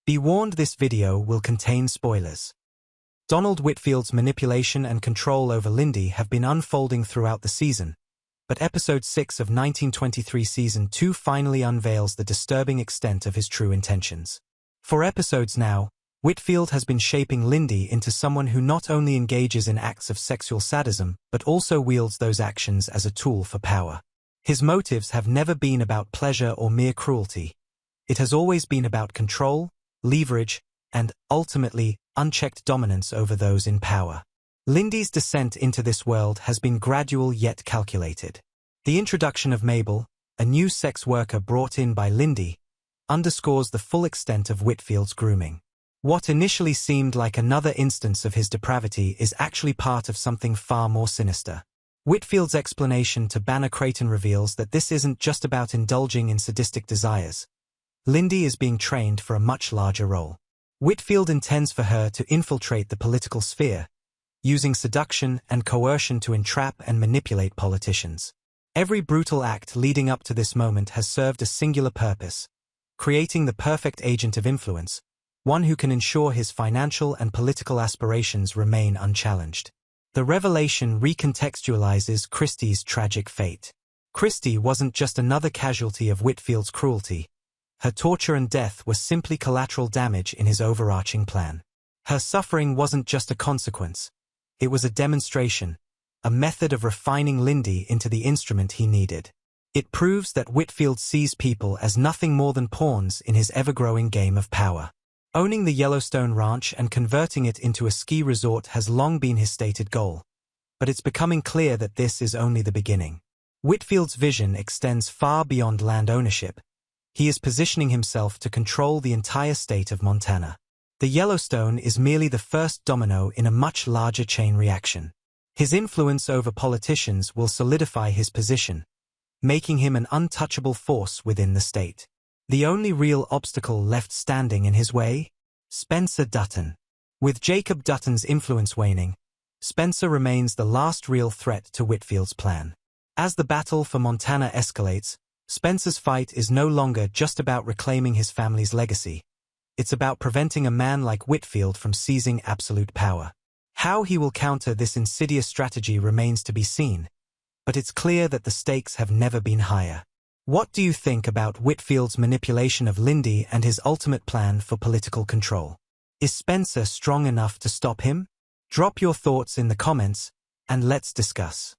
Be warned, this video will contain spoilers. Donald Whitfield's manipulation and control over Lindy have been unfolding throughout the season, but episode 6 of 1923 season 2 finally unveils the disturbing extent of his true intentions. For episodes now, Whitfield has been shaping Lindy into someone who not only engages in acts of sexual sadism, but also wields those actions as a tool for power. His motives have never been about pleasure or mere cruelty. It has always been about control, leverage, and, ultimately, unchecked dominance over those in power. Lindy's descent into this world has been gradual yet calculated. The introduction of Mabel, a new sex worker brought in by Lindy, underscores the full extent of Whitfield's grooming. What initially seemed like another instance of his depravity is actually part of something far more sinister. Whitfield's explanation to Banner Creighton reveals that this isn't just about indulging in sadistic desires. Lindy is being trained for a much larger role. Whitfield intends for her to infiltrate the political sphere, using seduction and coercion to entrap and manipulate politicians. Every brutal act leading up to this moment has served a singular purpose: creating the perfect agent of influence, one who can ensure his financial and political aspirations remain unchallenged. The revelation recontextualizes Christie's tragic fate. Christie wasn't just another casualty of Whitfield's cruelty. Her torture and death were simply collateral damage in his overarching plan. Her suffering wasn't just a consequence. It was a demonstration, a method of refining Lindy into the instrument he needed. It proves that Whitfield sees people as nothing more than pawns in his ever-growing game of power. Owning the Yellowstone ranch and converting it into a ski resort has long been his stated goal, but it's becoming clear that this is only the beginning. Whitfield's vision extends far beyond land ownership. He is positioning himself to control the entire state of Montana. The Yellowstone is merely the first domino in a much larger chain reaction. His influence over politicians will solidify his position, making him an untouchable force within the state. The only real obstacle left standing in his way? Spencer Dutton. With Jacob Dutton's influence waning, Spencer remains the last real threat to Whitfield's plan. As the battle for Montana escalates, Spencer's fight is no longer just about reclaiming his family's legacy. It's about preventing a man like Whitfield from seizing absolute power. How he will counter this insidious strategy remains to be seen, but it's clear that the stakes have never been higher. What do you think about Whitfield's manipulation of Lindy and his ultimate plan for political control? Is Spencer strong enough to stop him? Drop your thoughts in the comments, and let's discuss.